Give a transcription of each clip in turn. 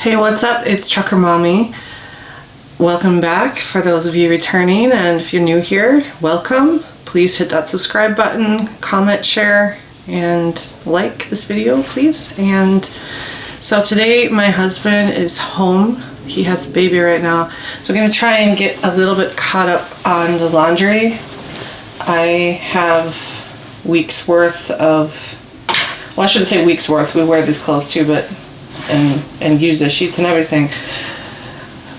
Hey, what's up? It's Trucker Mommy. Welcome back for those of you returning, and if you're new here, welcome. Please hit that subscribe button, comment, share, and like this video, please. And so today my husband is home. He has a baby right now. So I'm gonna try and get a little bit caught up on the laundry. I have weeks worth of, well, I shouldn't say weeks worth, we wear these clothes too, but and use the sheets and everything.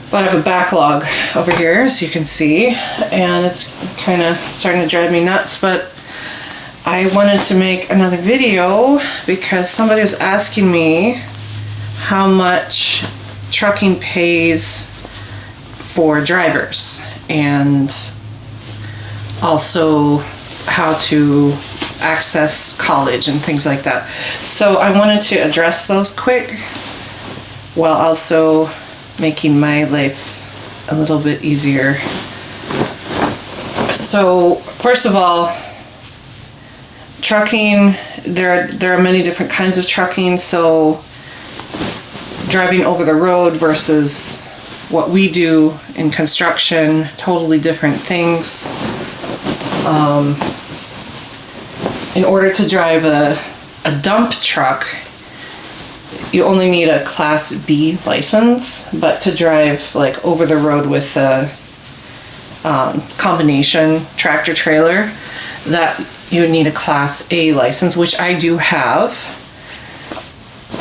But I have a backlog over here, as you can see, and it's kind of starting to drive me nuts. But I wanted to make another video because somebody was asking me how much trucking pays for drivers, and also how to access college and things like that. So I wanted to address those quick while also making my life a little bit easier. So first of all, trucking, there are many different kinds of trucking. So driving over the road versus what we do in construction, totally different things. In order to drive a dump truck, you only need a Class B license, but to drive like over the road with a combination tractor trailer, that you would need a Class A license, which I do have.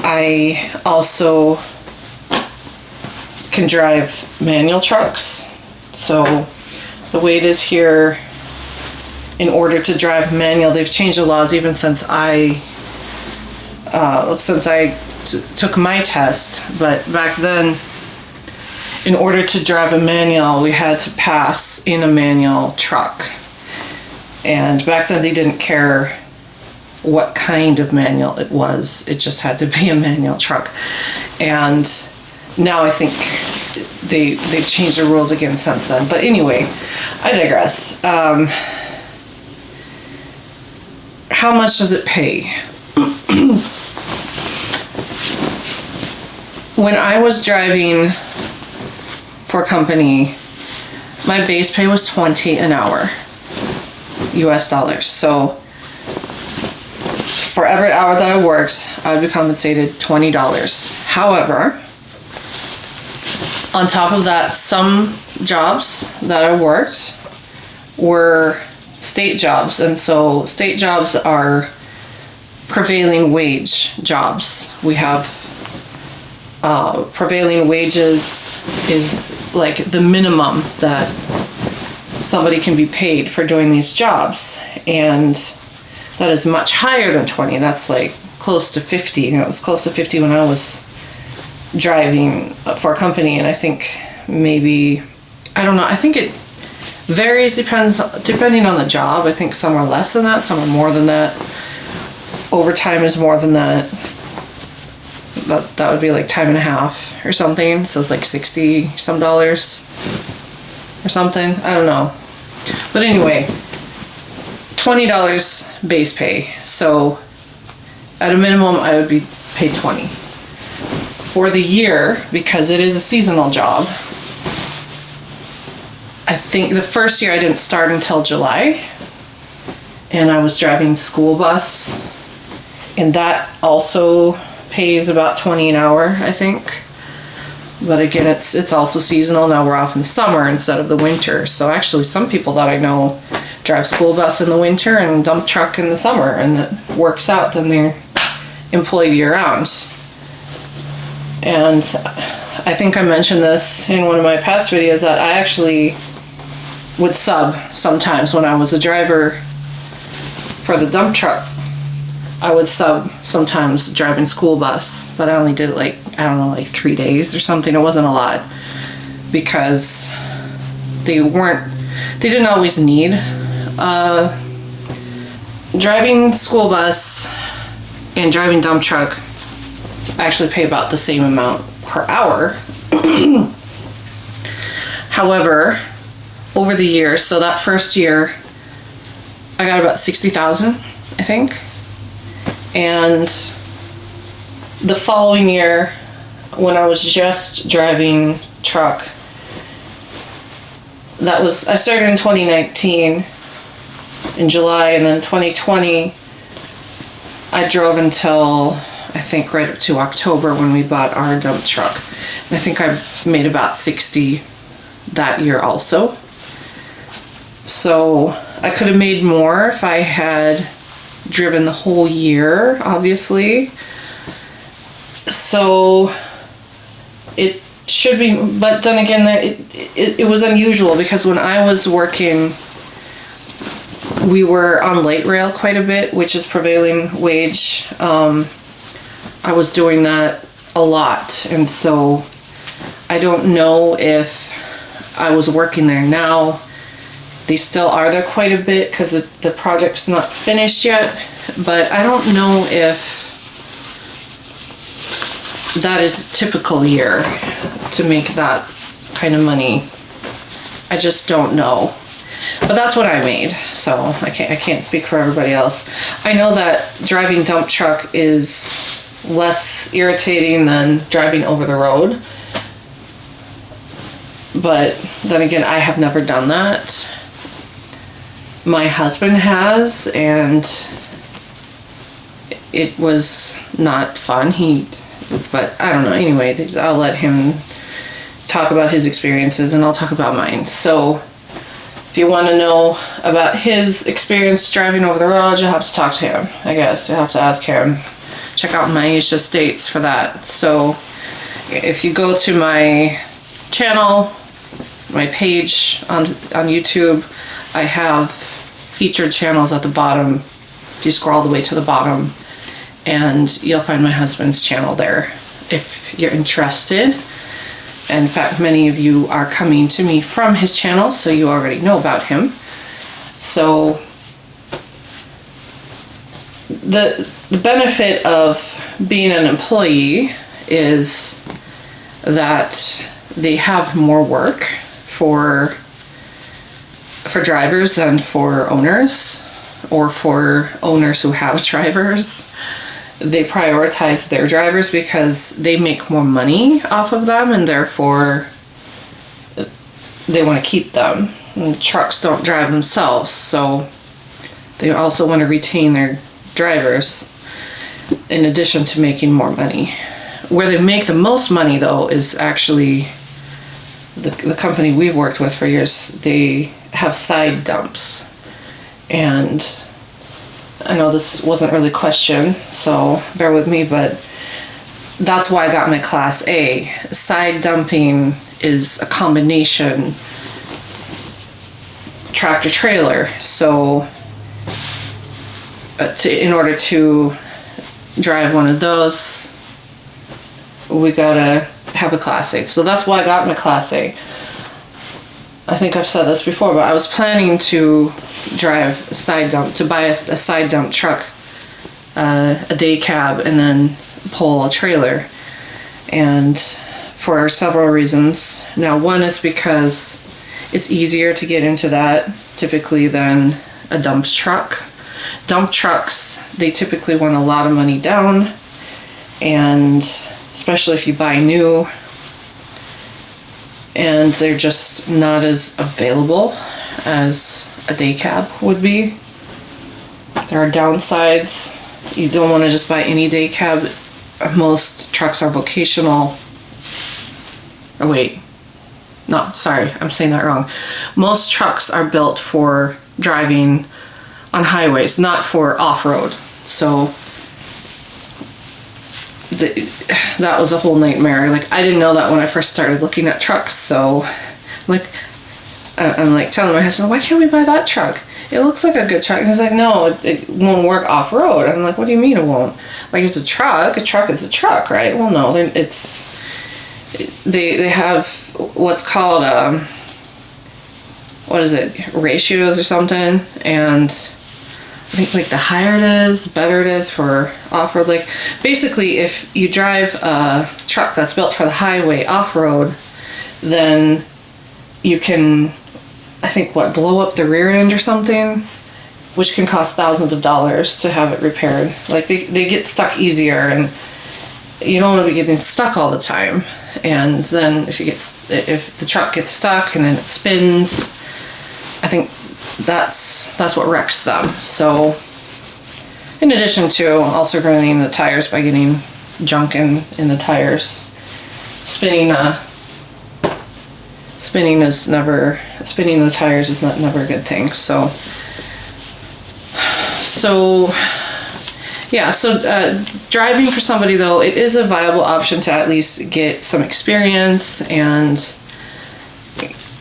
I also can drive manual trucks. So the way it is here, in order to drive manual, they've changed the laws even since I took my test. But back then, in order to drive a manual, we had to pass in a manual truck. And back then they didn't care what kind of manual it was. It just had to be a manual truck. And now I think they've changed the rules again since then. But anyway, I digress. How much does it pay? When I was driving for a company, my base pay was $20 an hour, US dollars. So for every hour that I worked, I would be compensated $20. However, on top of that, some jobs that I worked were state jobs, and so state jobs are prevailing wage jobs. We have prevailing wages is like the minimum that somebody can be paid for doing these jobs, and that is much higher than 20. That's like close to 50. It was close to 50 when I was driving for a company, and I think maybe, I don't know, I think it varies, depending on the job. I think some are less than that, some are more than that. Overtime is more than that. That would be like time and a half or something. So it's like 60 some dollars or something. I don't know. But anyway, $20 base pay. So at a minimum, I would be paid $20. For the year, because it is a seasonal job, I think the first year I didn't start until July, and I was driving school bus, and that also pays about $20 an hour, I think. But again, it's also seasonal. Now we're off in the summer instead of the winter. So actually some people that I know drive school bus in the winter and dump truck in the summer, and it works out. Then they're employed year round. And I think I mentioned this in one of my past videos that I actually would sub sometimes when I was a driver for the dump truck. I would sub sometimes driving school bus, but I only did it like, I don't know, like 3 days or something. It wasn't a lot because they didn't always need driving school bus and driving dump truck. I actually pay about the same amount per hour. However, over the years, so that first year I got about 60,000, I think. And the following year, when I was just driving truck, I started in 2019 in July, and then 2020 I drove until I think right up to October when we bought our dump truck. And I think I made about 60 that year also. So I could have made more if I had driven the whole year, obviously. So it should be, but then again, it was unusual because when I was working, we were on light rail quite a bit, which is prevailing wage. I was doing that a lot, and so I don't know if I was working there now. They still are there quite a bit because the project's not finished yet, but I don't know if that is typical year to make that kind of money. I just don't know. But that's what I made, so I can't speak for everybody else. I know that driving dump truck is less irritating than driving over the road. But then again, I have never done that. My husband has, and it was not fun. But I don't know. Anyway, I'll let him talk about his experiences and I'll talk about mine. So if you want to know about his experience driving over the road, you'll have to talk to him, I guess. You'll have to ask him. Check out Maisha States for that. So if you go to my channel, my page on YouTube, I have featured channels at the bottom. If you scroll all the way to the bottom, and you'll find my husband's channel there if you're interested. And in fact, many of you are coming to me from his channel, so you already know about him. So the benefit of being an employee is that they have more work for drivers than for owners, or for owners who have drivers. They prioritize their drivers because they make more money off of them, and therefore they want to keep them. And trucks don't drive themselves, so they also want to retain their drivers in addition to making more money. Where they make the most money, though, is actually the company we've worked with for years. They have side dumps, and I know this wasn't really questioned, so bear with me, but that's why I got my Class A. Side dumping is a combination tractor trailer, so in order to drive one of those, we gotta have a Class A. So that's why I got my Class A. I think I've said this before, but I was planning to drive a side dump, to buy a side dump truck, a day cab, and then pull a trailer. And for several reasons. Now, one is because it's easier to get into that typically than a dump truck. Dump trucks, they typically want a lot of money down, and especially if you buy new, and they're just not as available as a day cab would be. There are downsides. You don't want to just buy any day cab. Most trucks are vocational. Oh wait, no, sorry, I'm saying that wrong. Most trucks are built for driving on highways, not for off-road. So that was a whole nightmare. Like, I didn't know that when I first started looking at trucks. So like, I'm like telling my husband, why can't we buy that truck? It looks like a good truck. And he's like, no, it won't work off-road. I'm like, what do you mean it won't? Like, it's a truck is a truck, right? Well, no, they have what's called what is it, ratios or something, and I think like the higher it is, better it is for off-road. Like, basically, if you drive a truck that's built for the highway off-road, then you can, I think, blow up the rear end or something, which can cost thousands of dollars to have it repaired. Like, they get stuck easier, and you don't want to be getting stuck all the time. And then if the truck gets stuck and then it spins, I think that's what wrecks them. So in addition to also ruining the tires by getting junk in the tires, spinning the tires is never a good thing. So yeah, driving for somebody though, it is a viable option to at least get some experience and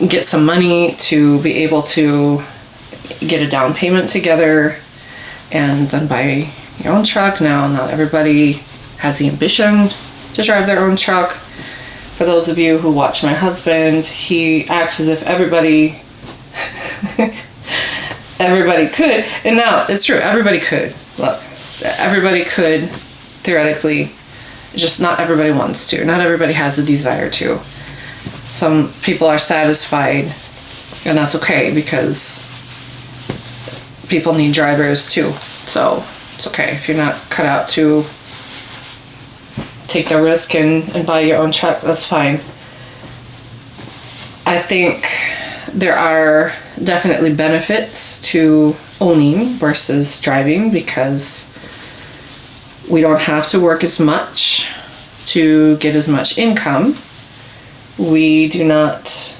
get some money to be able to get a down payment together and then buy your own truck. Now, not everybody has the ambition to drive their own truck. For those of you who watch my husband, he acts as if everybody could. And now, it's true, everybody could. Look, everybody could, theoretically, just not everybody wants to. Not everybody has a desire to. Some people are satisfied, and that's okay, because people need drivers too. So it's okay if you're not cut out to take the risk and buy your own truck, that's fine. I think there are definitely benefits to owning versus driving, because we don't have to work as much to get as much income. We do not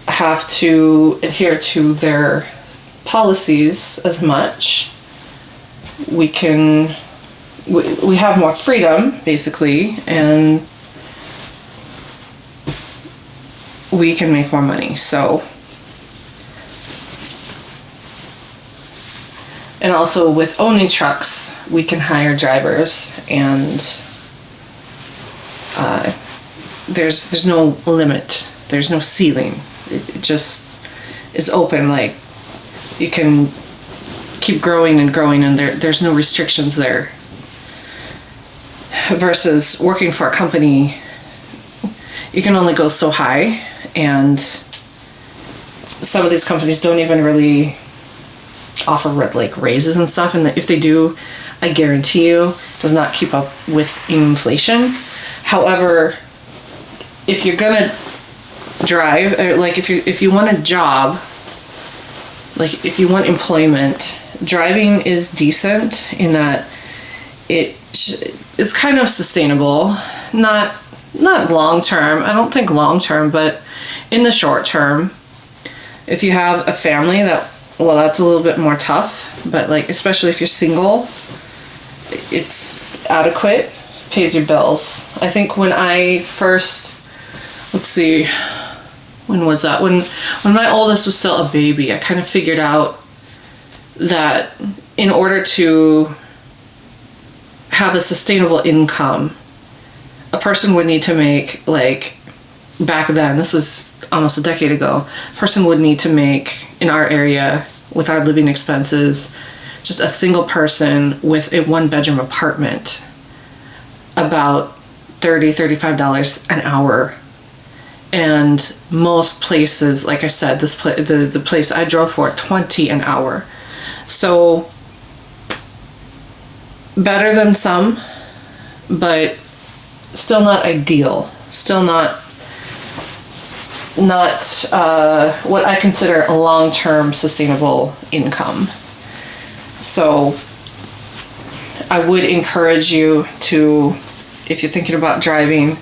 have to adhere to their policies as much. We have more freedom, basically, and we can make more money. So, and also with owning trucks, we can hire drivers, and there's no limit, there's no ceiling. It just is open. Like, you can keep growing and growing, and there's no restrictions there. Versus working for a company, you can only go so high, and some of these companies don't even really offer like raises and stuff, and if they do, I guarantee you, it does not keep up with inflation. However, if you're gonna drive, or like if you want a job, like if you want employment, driving is decent in that it's kind of sustainable. Not long term. I don't think long term, but in the short term, if you have a family, that's a little bit more tough. But like, especially if you're single, it's adequate, pays your bills. I think when I first, let's see, when was that? When my oldest was still a baby, I kind of figured out that in order to have a sustainable income, a person would need to make, like, back then, this was almost a decade ago, a person would need to make, in our area, with our living expenses, just a single person with a one-bedroom apartment, about $35 an hour. And most places, like I said, the place I drove for, $20 an hour. So better than some, but still not ideal. Still not what I consider a long-term sustainable income. So I would encourage you to, if you're thinking about driving,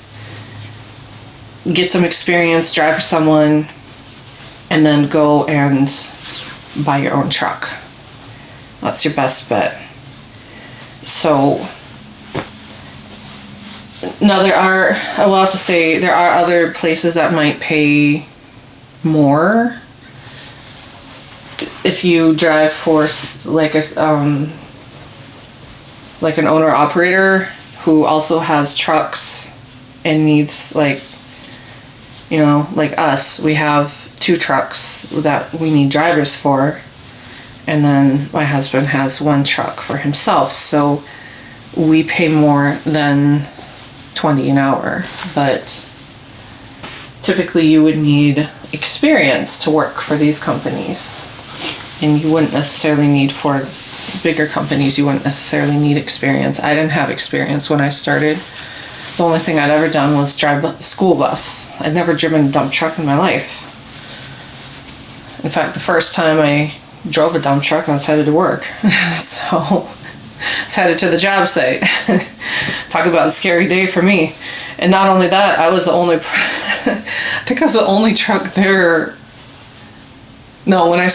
get some experience, drive for someone, and then go and buy your own truck. That's your best bet. So now I will have to say, there are other places that might pay more if you drive for like an owner operator who also has trucks and needs, like, you know, like us, we have 2 trucks that we need drivers for, and then my husband has 1 truck for himself, so we pay more than $20 an hour. But typically you would need experience to work for these companies, and you wouldn't necessarily need for bigger companies, you wouldn't necessarily need experience. I didn't have experience when I started. The only thing I'd ever done was drive a school bus. I'd never driven a dump truck in my life. In fact, the first time I drove a dump truck, I was headed to work. So I was headed to the job site. Talk about a scary day for me. And not only that, I was the only, I think I was the only truck there. No, I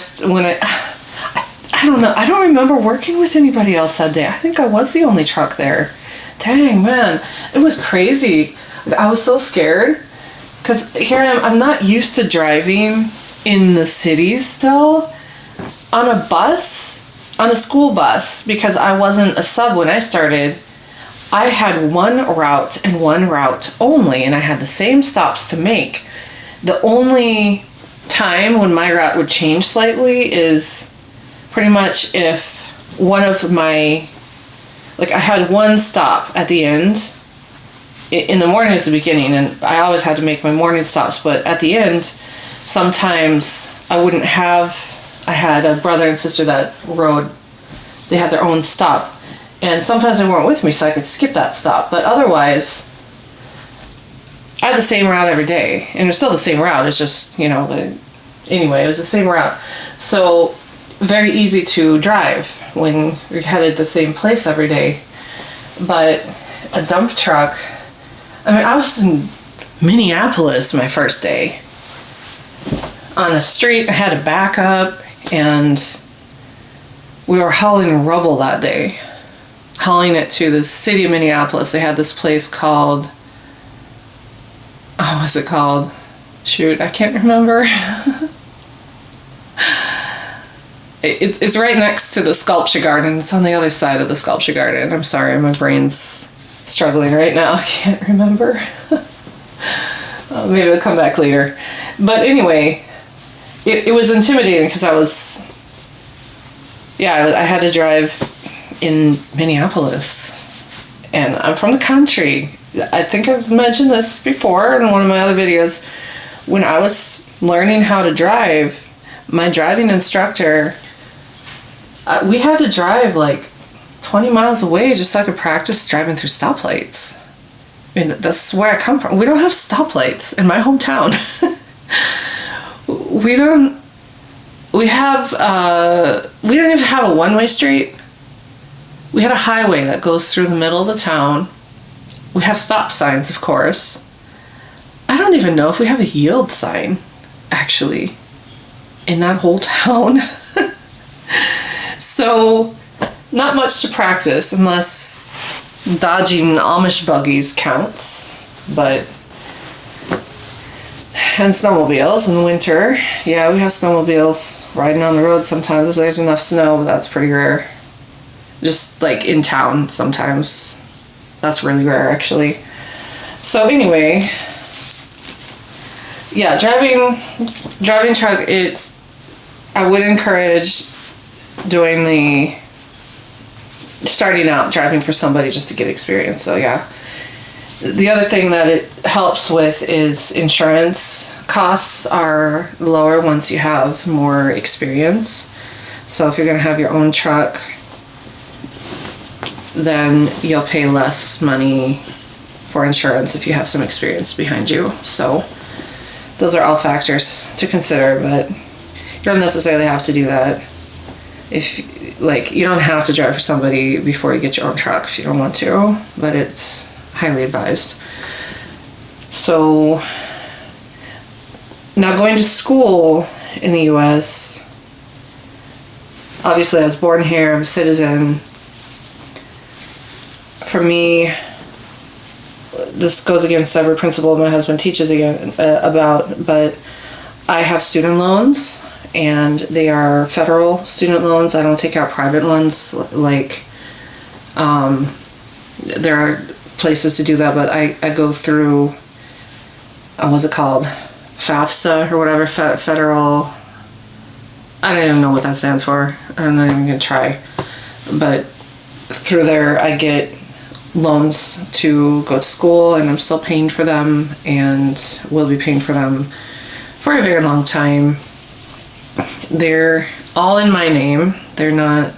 don't know. I don't remember working with anybody else that day. I think I was the only truck there. Dang, man. It was crazy. I was so scared. Because here I am. I'm not used to driving in the city still. On a bus, on a school bus, because I wasn't a sub when I started. I had one route and one route only. And I had the same stops to make. The only time when my route would change slightly is pretty much if one of my, like I had one stop at the end. In the morning is the beginning, and I always had to make my morning stops, but at the end, sometimes I wouldn't have, I had a brother and sister that rode, they had their own stop, and sometimes they weren't with me, so I could skip that stop, but otherwise, I had the same route every day, and it's still the same route, it's just, you know, anyway, it was the same route, so very easy to drive when you're headed the same place every day. But a dump truck, I mean, I was in Minneapolis my first day on a street. I had a backup, and we were hauling rubble that day, hauling it to the city of Minneapolis. They had this place called, oh, what's it called? Shoot, I can't remember. It's right next to the sculpture garden. It's on the other side of the sculpture garden. I'm sorry, my brain's struggling right now. I can't remember. Maybe it'll come back later. But anyway, it was intimidating because I had to drive in Minneapolis. And I'm from the country. I think I've mentioned this before in one of my other videos. When I was learning how to drive, my driving instructor, we had to drive like 20 miles away just so I could practice driving through stoplights. I mean, that's where I come from. We don't have stoplights in my hometown. We don't even have a one-way street. We had a highway that goes through the middle of the town. We have stop signs, of course. I don't even know if we have a yield sign, actually, in that whole town. So, not much to practice unless dodging Amish buggies counts, but, and snowmobiles in the winter. Yeah, we have snowmobiles riding on the road sometimes if there's enough snow, but that's pretty rare. Just like in town sometimes. That's really rare, actually. So anyway, yeah, driving truck, I would encourage starting out driving for somebody just to get experience. So yeah. The other thing that it helps with is insurance costs are lower once you have more experience. So if you're going to have your own truck, then you'll pay less money for insurance if you have some experience behind you. So those are all factors to consider, but you don't necessarily have to do that. You don't have to drive for somebody before you get your own truck if you don't want to, but it's highly advised. So now going to school in the US, obviously I was born here, I'm a citizen. For me, this goes against every principle my husband teaches about, but I have student loans, and they are federal student loans. I don't take out private ones. There are places to do that, but I go through, what's it called? FAFSA or whatever, federal, I don't even know what that stands for. I'm not even gonna try. But through there, I get loans to go to school, and I'm still paying for them and will be paying for them for a very long time. They're all in my name. They're not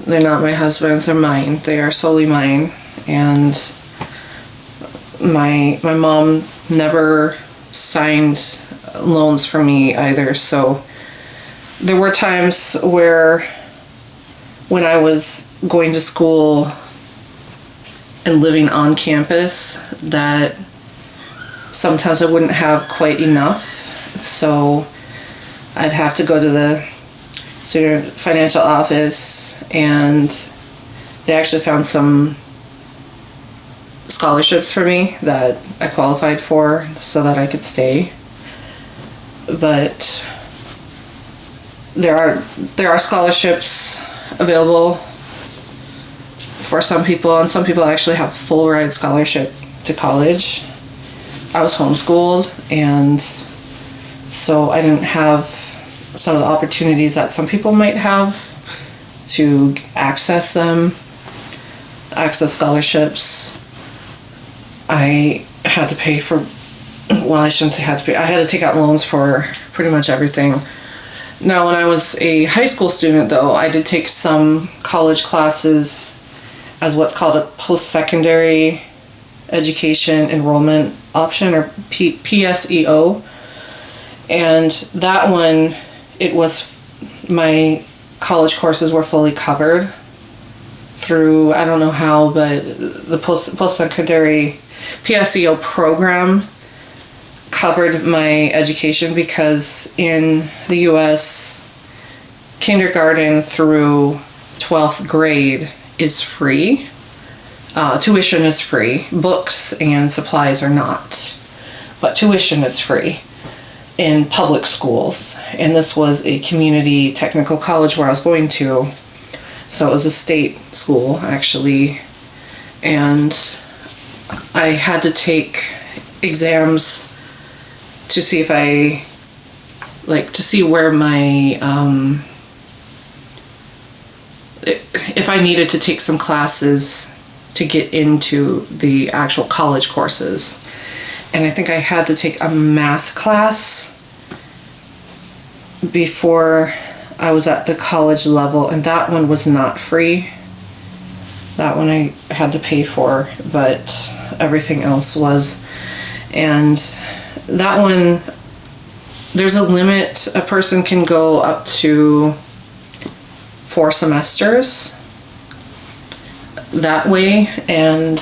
They're not my husband's, they're mine. They are solely mine. And my mom never signed loans for me either. So there were times where when I was going to school and living on campus that sometimes I wouldn't have quite enough. So I'd have to go to the student financial office, and they actually found some scholarships for me that I qualified for so that I could stay. But there are scholarships available for some people, and some people actually have full ride scholarship to college. I was homeschooled, and so I didn't have some of the opportunities that some people might have to access scholarships. I had to pay for, well, I shouldn't say had to pay, I had to take out loans for pretty much everything. Now, when I was a high school student, though, I did take some college classes as what's called a post-secondary education enrollment option, or PSEO. And that one, it was, my college courses were fully covered through, I don't know how, but the post-secondary PSEO program covered my education, because in the US, kindergarten through 12th grade is free. Tuition is free. Books and supplies are not. But tuition is free in public schools. And this was a community technical college where I was going to. So it was a state school, actually. And I had to take exams to see if I, to see where my, if I needed to take some classes to get into the actual college courses. And I think I had to take a math class before I was at the college level, and that one was not free. That one I had to pay for, but everything else was. And that one, there's a limit. A person can go up to 4 semesters that way, and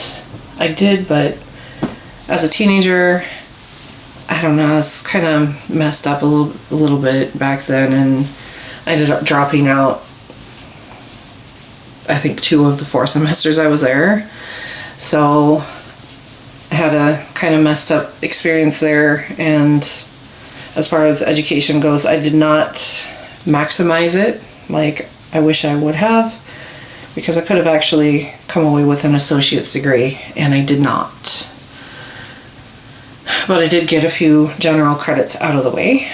I did, but as a teenager, I don't know, I was kind of messed up a little bit back then, and I ended up dropping out, I think, 2 of the 4 semesters I was there. So I had a kind of messed up experience there, and as far as education goes, I did not maximize it like I wish I would have, because I could have actually come away with an associate's degree, and I did not. But I did get a few general credits out of the way,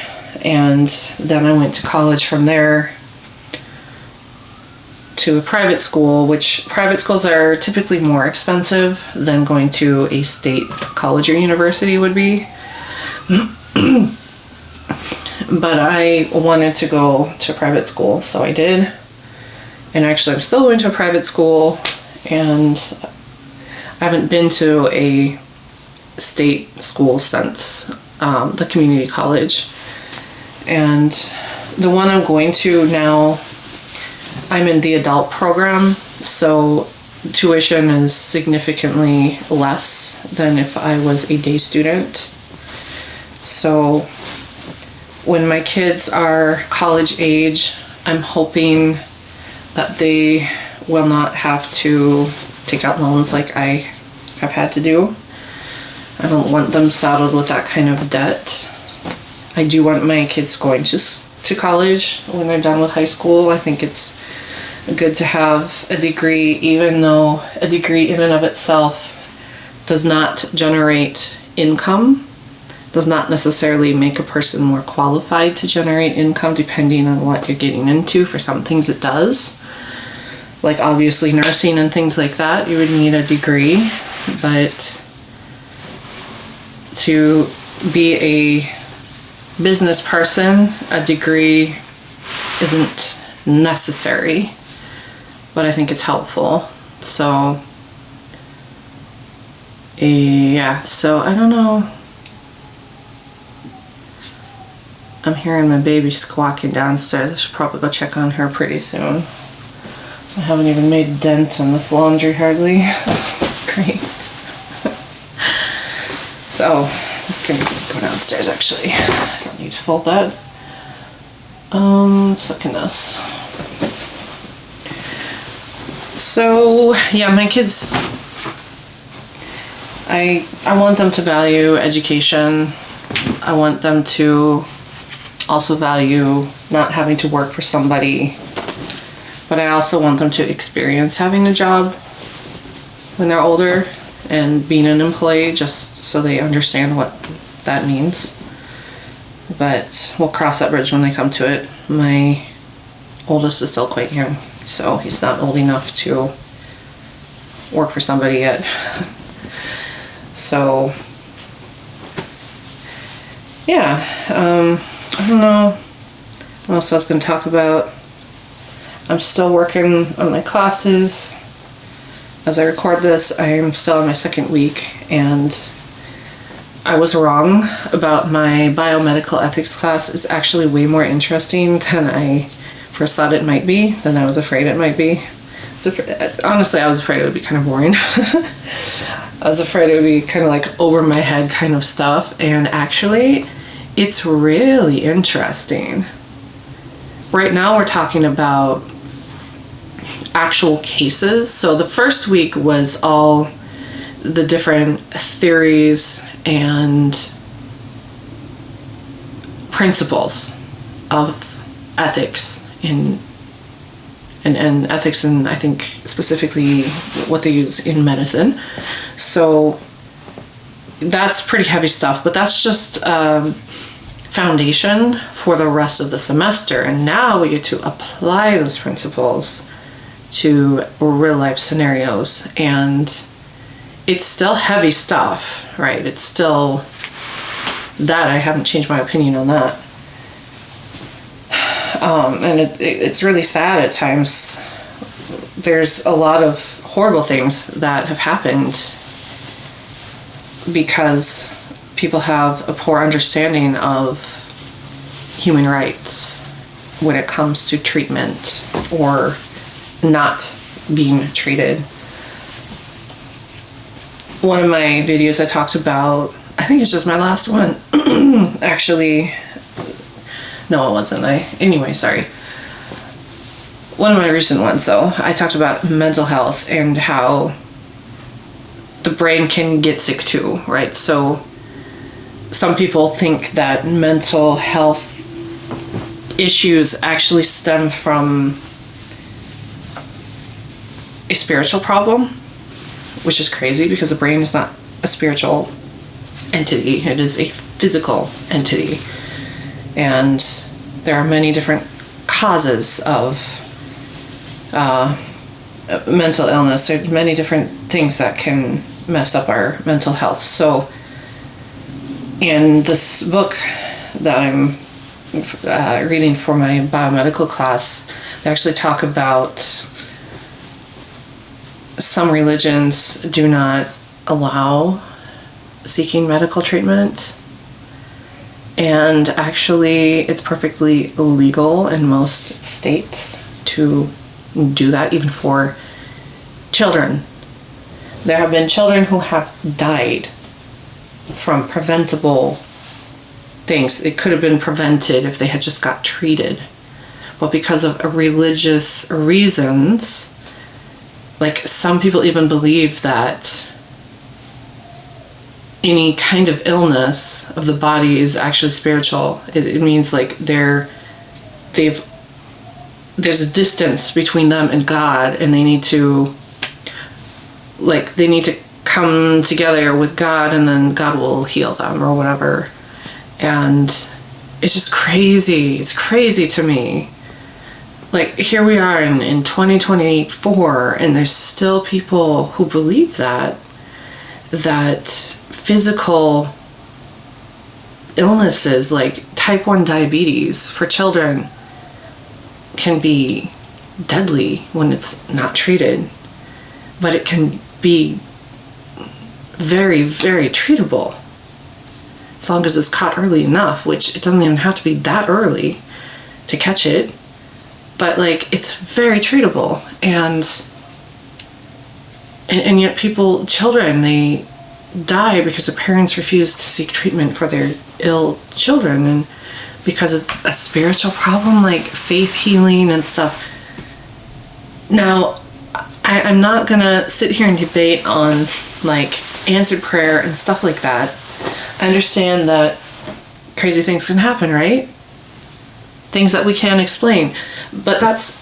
and then I went to college from there to a private school, which private schools are typically more expensive than going to a state college or university would be. But I wanted to go to private school, so I did. And actually, I'm still going to a private school, and I haven't been to a state school since the community college. And the one I'm going to now, I'm in the adult program, so tuition is significantly less than if I was a day student. So when my kids are college age, I'm hoping that they will not have to take out loans like I have had to do. I don't want them saddled with that kind of debt. I do want my kids going to college when they're done with high school. I think it's good to have a degree, even though a degree in and of itself does not generate income, does not necessarily make a person more qualified to generate income, depending on what you're getting into. For some things it does. Like obviously nursing and things like that, you would need a degree, but to be a business person, a degree isn't necessary. but I think it's helpful. So yeah, so I don't know. I'm hearing my baby squawking downstairs. I should probably go check on her pretty soon. I haven't even made a dent in this laundry hardly. Great. So this can go downstairs actually. I don't need to fold that. Let's look in this. So yeah, my kids, I want them to value education. I want them to also value not having to work for somebody, but I also want them to experience having a job when they're older and being an employee, just so they understand what that means. But we'll cross that bridge when they come to it. My oldest is still quite young, so he's not old enough to work for somebody yet. So yeah, I don't know what else I was going to talk about. I'm still working on my classes. As I record this, I am still in my second week, and I was wrong about my biomedical ethics class. It's actually way more interesting than I first thought it might be, than I was afraid it might be. Honestly, I was afraid it would be kind of boring. I was afraid it would be kind of like over my head kind of stuff, and actually it's really interesting. Right now we're talking about actual cases. So the first week was all the different theories and principles of ethics and ethics, and I think specifically what they use in medicine. So that's pretty heavy stuff, but that's just foundation for the rest of the semester. And now we get to apply those principles to real life scenarios, and it's still heavy stuff, right? It's still that. I haven't changed my opinion on that. And it's really sad at times. There's a lot of horrible things that have happened because people have a poor understanding of human rights when it comes to treatment or not being treated. One of my videos I talked about, I think it's just my last one, actually. No, it wasn't. Sorry. One of my recent ones, so I talked about mental health and how the brain can get sick too, right? So some people think that mental health issues actually stem from a spiritual problem, which is crazy because the brain is not a spiritual entity. It is a physical entity. And there are many different causes of mental illness. There's many different things that can mess up our mental health. So in this book that I'm reading for my biomedical class, they actually talk about some religions do not allow seeking medical treatment. And actually, it's perfectly legal in most states to do that, even for children. There have been children who have died from preventable things. It could have been prevented if they had just got treated. But because of religious reasons, like some people even believe that any kind of illness of the body is actually spiritual. It means like there's a distance between them and God, and they need to come together with God, and then God will heal them or whatever. And it's just crazy. It's crazy to me. Like, here we are in 2024, and there's still people who believe that physical illnesses like type 1 diabetes for children can be deadly when it's not treated, but it can be very, very treatable as long as it's caught early enough, which it doesn't even have to be that early to catch it, but like it's very treatable. And yet children, they die because their parents refuse to seek treatment for their ill children, and because it's a spiritual problem like faith healing and stuff. Now, I'm not gonna sit here and debate on like answered prayer and stuff like that. I understand that crazy things can happen, right? Things that we can't explain, but that's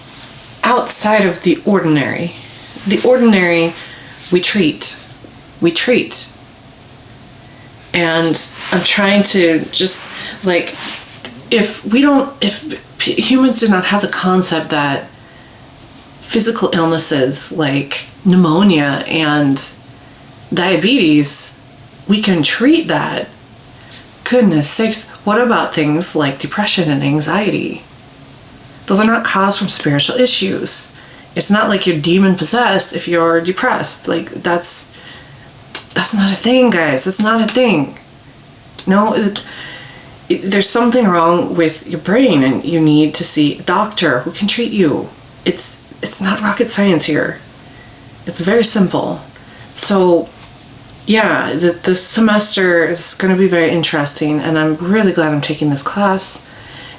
outside of the ordinary. The ordinary, we treat. And I'm trying to just like, if humans do not have the concept that physical illnesses like pneumonia and diabetes, we can treat that. Goodness sakes, what about things like depression and anxiety? Those are not caused from spiritual issues. It's not like you're demon possessed if you're depressed. Like that's not a thing, guys. That's not a thing. No, there's something wrong with your brain and you need to see a doctor who can treat you. It's not rocket science here. It's very simple. So yeah, the semester is going to be very interesting, and I'm really glad I'm taking this class,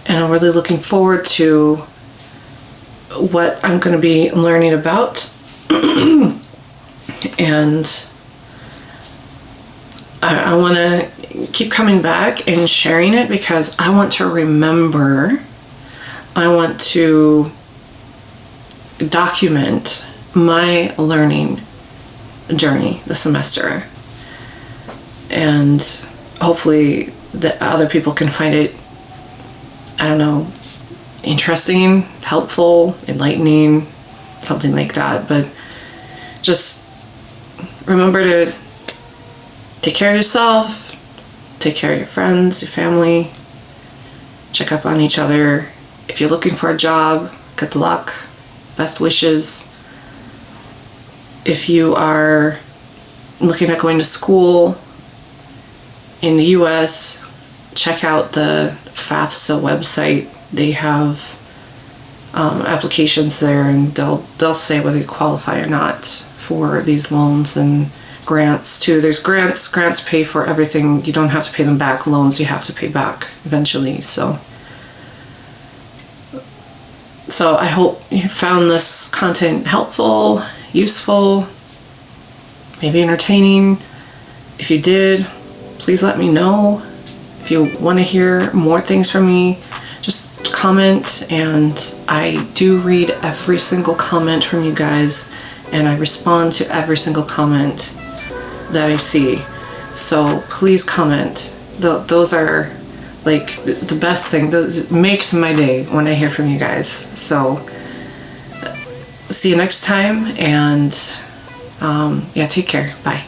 and I'm really looking forward to what I'm going to be learning about. And I want to keep coming back and sharing it because I want to remember. I want to document my learning journey this semester, and hopefully that other people can find it, I don't know, interesting, helpful, enlightening, something like that. But just remember to take care of yourself, take care of your friends, your family, check up on each other. If you're looking for a job, good luck, best wishes. If you are looking at going to school in the US, check out the FAFSA website. They have applications there, and they'll say whether you qualify or not for these loans and grants too. There's grants pay for everything. You don't have to pay them back. Loans you have to pay back eventually. So I hope you found this content helpful, useful, maybe entertaining. If you did, please let me know. If you want to hear more things from me, just comment, and I do read every single comment from you guys, and I respond to every single comment that I see. So please comment. Those are like the best thing. That makes my day when I hear from you guys. So see you next time, and yeah, take care. Bye.